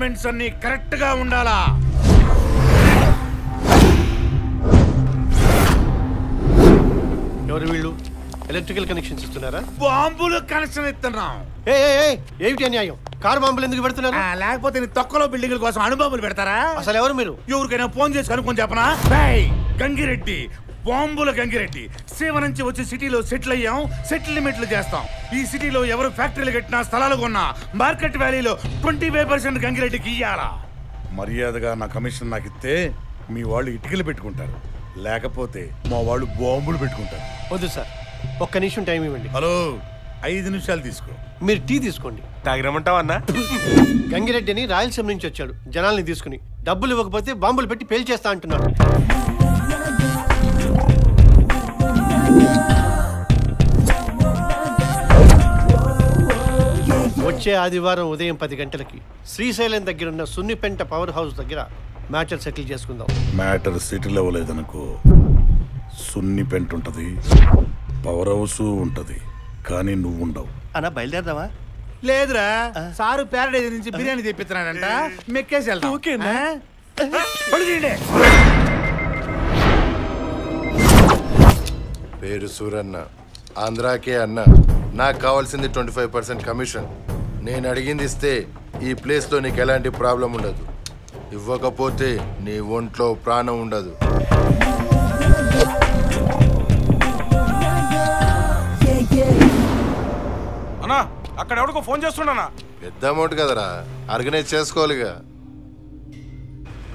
Arrangements అన్ని correct గా ఉండాలా. ఎవరు వీళ్ళు? ఎలక్ట్రికల్ కనెక్షన్స్ ఇస్తున్నారా? బాంబులు కనెక్షన్ ఇస్తున్నాం. ఏమిటి అన్యాయం? కారు బాంబులు ఎందుకు పెడుతున్నారు? లేకపోతే నీ తొక్కలో బిల్డింగ్ల కోసం అణుబాంబులు పెడతారా? అసలు ఎవరు మీరు? ఎవరికైనా ఫోన్ చేసి కనుక్కొని చెప్పనా? గంగిరెడ్డి, బాంబుల గంగిరెడ్డి. సేవ నుంచి వచ్చి సిటీలో సెటిల్ అయ్యాం. సెటిల్మెంట్లు చేస్తాం. ఈ సిటీలో ఎవరు ఫ్యాక్టరీలు కట్టినా, స్థలాలు కొన్నా మార్కెట్ వాల్యూలో 25% గంగిరెడ్డికి ఇయ్యాలా. మర్యాదగా నా కమిషన్ నాకు ఇస్తే మీ వాళ్ళు ఇటుకలు పెట్టుకుంటారు, లేకపోతే మా వాళ్ళు బాంబులు పెట్టుకుంటారు. వద్దు సార్, ఒక్క నిమిషం టైం ఇవ్వండి. హలో, 5 నిమిషాలు తీసుకో. మీరు టీ తీసుకోండి. తాగిరమంటావా అన్నా? గంగిరెడ్డి అని రాయలసీమ నుంచి వచ్చాడు. జనాల్ని తీసుకుని డబ్బులు ఇవ్వకపోతే బాంబులు పెట్టి పేల్చేస్తా అంటున్నాడు. వచ్చే ఆదివారం ఉదయం 10 గంటలకి శ్రీశైలం దగ్గరున్న సున్నిపెంట పవర్ హౌస్ దగ్గర మ్యాటర్ సెటిల్ చేసుకుందాం. మ్యాటర్ సెటిల్ అవ్వలేదనుకో, సున్నిపెంట ఉంటది, పవర్ హౌస్ ఉంటది, కానీ నువ్వు ఉండవు. అన్నా బయలుదేరదావా? లేదురా, సారు ప్యారడైజ్ నుంచి బిర్యానీ తెప్పిస్తున్నాడంట, మెక్కేసి వెళ్తాం. ఓకేనా? పేరు సూరన్న, ఆంధ్రాకే అన్న. నాకు కావాల్సింది 25% కమిషన్. నేను అడిగింది ఇస్తే ఈ ప్లేస్లో నీకు ఎలాంటి ప్రాబ్లం ఉండదు. ఇవ్వకపోతే నీ ఒంట్లో ప్రాణం ఉండదు. అన్నా అక్కడ ఎవరికో ఫోన్ చేస్తున్నానా? పెద్ద అమౌంట్ కదరా, ఆర్గనైజ్ చేసుకోవాలిగా.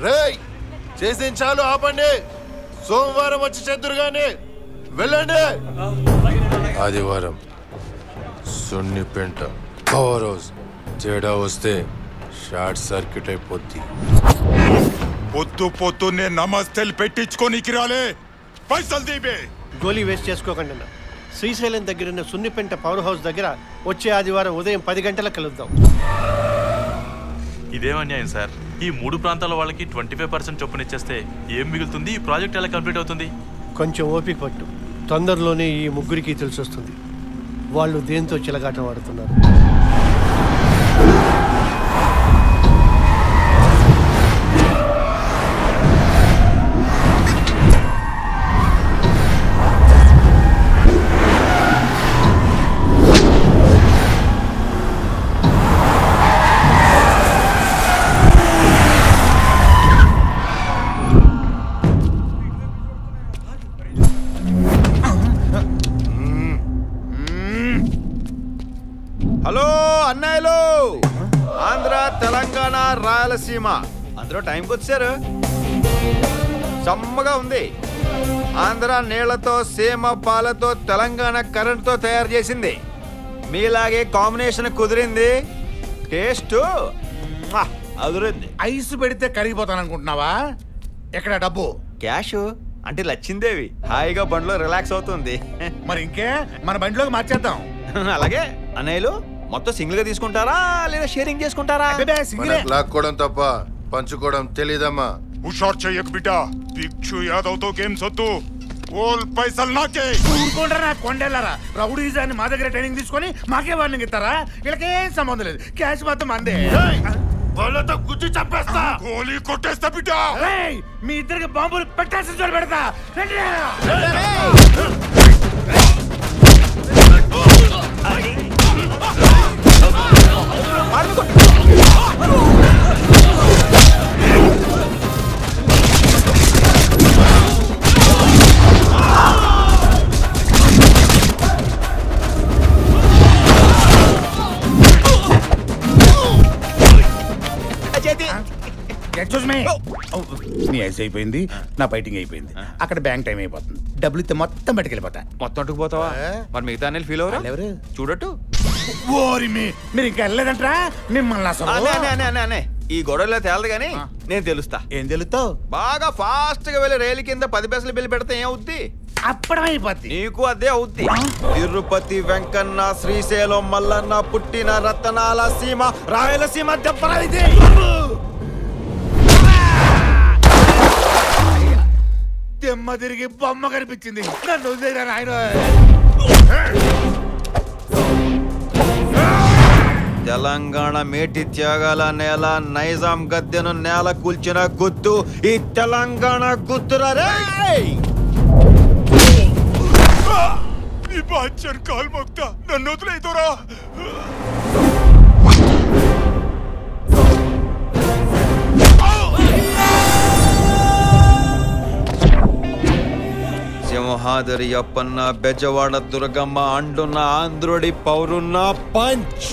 రేయ్, చేసిన చాలు, ఆపండి. సోమవారం వచ్చి చెద్దురు గాని వెళ్ళండి. ఆదివారం సున్నిపెంట పవర్ హౌస్. తేడా వస్తే షార్ట్ సర్క్యూట్ అయిపోద్ది. పొద్దున్నే నమస్తేలు పెట్టించుకోనికి రాలే, పైసలు దీపే. గోలీ వేస్ట్ చేసుకోకండి అన్న. శ్రీశైలం దగ్గరున్న సున్నిపెంట పవర్ హౌస్ దగ్గర వచ్చే ఆదివారం ఉదయం 10 గంటలకు కలుద్దాం. ఇదేమన్యాయం సార్? ఈ 3 ప్రాంతాల వాళ్ళకి 25% చొప్పున ఇచ్చేస్తే ఏం మిగులుతుంది? ఈ ప్రాజెక్ట్ ఎలా కంప్లీట్ అవుతుంది? కొంచెం ఓపిక పట్టు, తొందరలోనే ఈ ముగ్గురికి తెలిసొస్తుంది వాళ్ళు దేంతో చిలగాటం ఆడుతున్నారు. హలో అన్నయ్యలు, ఆంధ్ర, తెలంగాణ, రాయలసీమ అందరూ టైంకి వచ్చారు. సమ్మగా ఉంది. ఆంధ్ర నీళ్లతో, సీమ పాలతో, తెలంగాణ కరెంటుతో తయారు చేసింది. మీలాగే కాంబినేషన్ కుదిరింది. టేస్ట్ అదురింది. ఐస్ పెడితే కరిగిపోతాను అనుకుంటున్నావా? ఎక్కడ డబ్బు? క్యాష్ అంటే లచ్చిందేవి హాయిగా బండిలో రిలాక్స్ అవుతుంది. మరి ఇంకే, మన బండిలోకి మార్చేద్దాం. అలాగే అన్నయ్యలు, మొత్తం సింగిల్ గా తీసుకుంటారా లేదా షేరింగ్ చేసుకుంటారా? లాక్కోవడం తప్ప పంచుకోవడం తెలీదమ్మా. హుషార్ చెయ్యకు బిడ్డా, భిక్షు యాదవ్ తో గేమ్స్ వద్దు. ఓల్ పైసలు నాకే. ఊరుకోండ్రా కొండెళ్ళారా. రౌడీజాన్ని మా దగ్గర ట్రైనింగ్ తీసుకొని మాకే వార్నింగ్ ఇస్తారా? వీళ్ళకేం సంబంధం లేదు, క్యాష్ మాత్రం అందే. వాళ్ళతో గుజ్జు చంపేస్తా, గోలీ కొట్టేస్తా బిడ్డా. మీ ఇద్దరికి బాంబులు పెట్టాల్సిన చోటు పెడతా. నీ ఐస్ అయిపోయింది, నా ఫైటింగ్ అయిపోయింది. అక్కడ బ్యాంక్ టైం అయిపోతుంది. డబ్బులు ఇస్తే మొత్తం బయటకెళ్ళిపోతా. మొత్తం అట్టుకుపోతావా? మరి మిగతా అన్నయ్యలు ఫీల్ అవరా? ఎవరు చూడట్టు. మీరు ఇంకా వెళ్ళలేదంటరా? మిమ్మల్ని అసలు ఈ గొడవలో తేలదు గానీ నేను తెలుస్తా. ఏం తెలుస్తావు? బాగా ఫాస్ట్ గా వెళ్ళి రైలు కింద 10 పైసలు బిల్లు పెడితే ఏమవుద్ది? అప్పడమైపోద్ది. నీకు అదే అవుద్ది. తిరుపతి వెంకన్న, శ్రీశైలం మల్లన్న పుట్టిన రతనాల సీమ రాయలసీమ దెబ్బలైతే. దెమ్మ తిరిగి బొమ్మ కనిపించింది. నన్ను వదిలేరా. ఆయన తెలంగాణ మేటి త్యాగాల నేల నైజాం గద్దెను నేల కూల్చిన గుర్తు ఈ తెలంగాణ గుర్తురా రేయ్. ఈ బాచర్ కాల్ మొక్తా నన్ను వదిలేదురా. సింహాద్రి అప్పన్న బెజవాడ దుర్గమ్మ అండున్న ఆంధ్రుడి పౌరున్న పంచ్.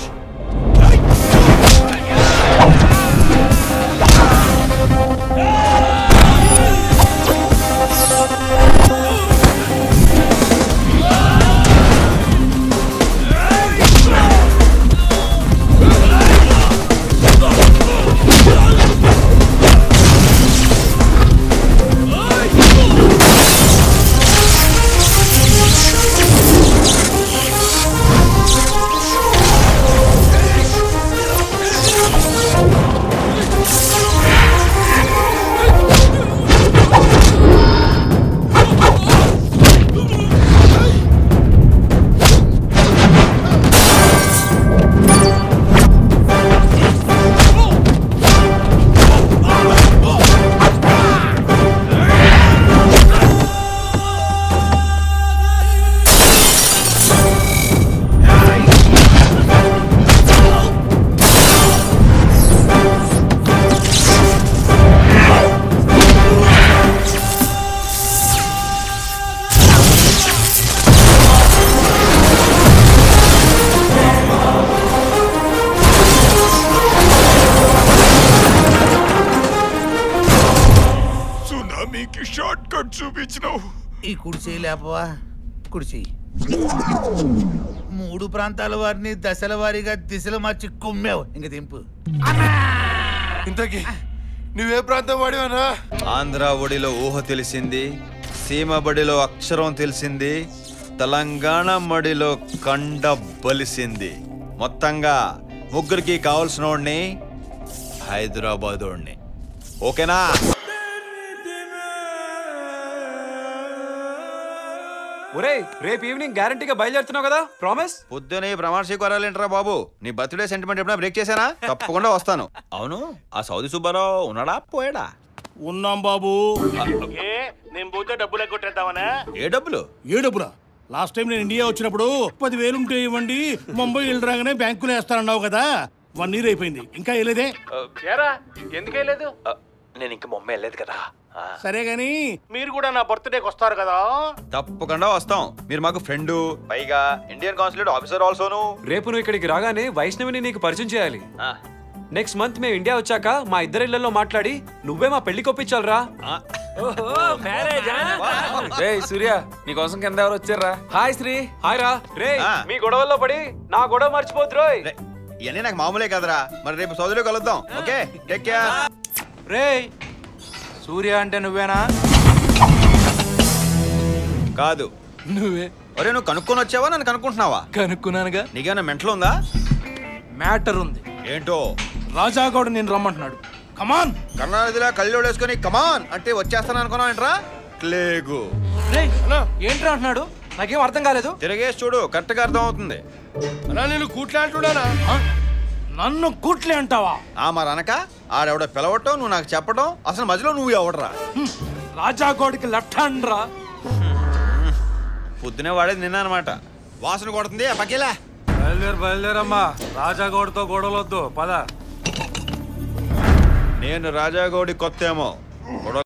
షార్ట్ కట్ చూపించినావు. ఈ కుడిచేయి లేపవా? కుడిచేయి. 3 ప్రాంతాల వారిని దశల వారీగా దిశలు మార్చి కుమ్మావు. ఇంక దింపు. ఇంతకీ నువ్వే ప్రాంతం వాడివనా? ఆంధ్ర ఒడిలో ఊహ తెలిసింది, సీమ బడిలో అక్షరం తెలిసింది, తెలంగాణ మడిలో కండ బలిసింది. మొత్తంగా ముగ్గురికి కావాల్సిన వాడిని హైదరాబాద్ వాడిని. ఓకేనా? ఒరే రేపు ఈవినింగ్ గ్యారంటీగా బయలుదేరుతున్నావు కదా? ప్రామిస్? పొద్దునే ప్రమాణ స్వీకారాలేంట్రా బాబు. నీ బర్త్డే సెంటిమెంట్ ఎప్పుడైనా బ్రేక్ చేశానా? తప్పకుండా వస్తాను. అవును, ఆ సౌదీ సుబ్బారావు ఉన్నాడా పోయాడా? ఉన్నాం బాబు. నేను పోతే డబ్బులు కొట్టేద్దామనా? ఏ డబ్బులు? ఏ డబ్బులా? లాస్ట్ టైం నేను ఇండియా వచ్చినప్పుడు 10,000 ఉంటే ఇవ్వండి, ముంబై వెళ్ళి రాగానే బ్యాంకులో వేస్తానన్నావు కదా. 1 year అయిపోయింది, ఇంకా వెళ్ళేదే? ఎందుకు వెళ్ళలేదు? నేను ఇంకా ముంబై వెళ్ళలేదు కదా. సరే గాని మీరు కూడా నా బర్త్డేకి వస్తారు కదా? తప్పకుండా వస్తాం. మీరు మాకు ఫ్రెండ్, పైగా ఇండియన్ కాన్సులేట్ ఆఫీసర్ ఆల్సోను. రేపు నువ్వు ఇక్కడికి రాగానే వైష్ణవిని నీకు పరిచయం చేయాలి. నెక్స్ట్ మంత్ మేము ఇండియా వచ్చాక మా ఇద్దరి ఇళ్లలో మాట్లాడి నువ్వే మా పెళ్లి కొప్పించాలరా. సూర్య నీకోసం కింద ఎవరు వచ్చారా? హాయ్ శ్రీ. హాయ్ రా. రే మీ గొడవల్లో పడి నా గొడవ మర్చిపోద్దు రోయ్. ఇవన్నీ నాకు మామూలే కదరా. మరి రేపు సౌదీలో కలుద్దాం. Okay, take care. రే సూర్య అంటే నువ్వేనా? కాదు నువ్వే. ఒరే నువ్వు కనుక్కొని వచ్చావా నన్ను కనుక్కుంటున్నావా? కనుక్కున్నానుగా. నీకేమైనా మెంటల్ ఉందా? మ్యాటర్ ఉంది. ఏంటో? రాజాగౌడ్ నేను రమ్మంటున్నాడు. కమాన్. కర్ణానదిలా కళ్ళు వేసుకొని కమాన్ అంటే వచ్చేస్తాను అనుకున్నావు ఏంట్రా? క్లేగు. ఏంట్రా అంటున్నాడు? నాకేం అర్థం కాలేదు. తిరిగేసి చూడు, కరెక్ట్ గా అర్థం అవుతుంది. నేను కూట్లే అంటున్నానా? నన్ను కూట్లే అంటావా? మరి అనక ఆడెవడో పిలవటం, నువ్వు నాకు చెప్పడం, అసలు మధ్యలో నువ్వు ఎవడరా? రాజాగౌడ్కి లెఫ్ట్ హ్యాండ్ రా. పొద్దునే వాడేది నిన్న అనమాట. వాసన కొడుతుంది పక్కేలా. బయలుదేరమ్మా. రాజాగౌడ్తో గొడవలొద్దు, పద. నేను రాజాగౌడి కొత్త ఏమో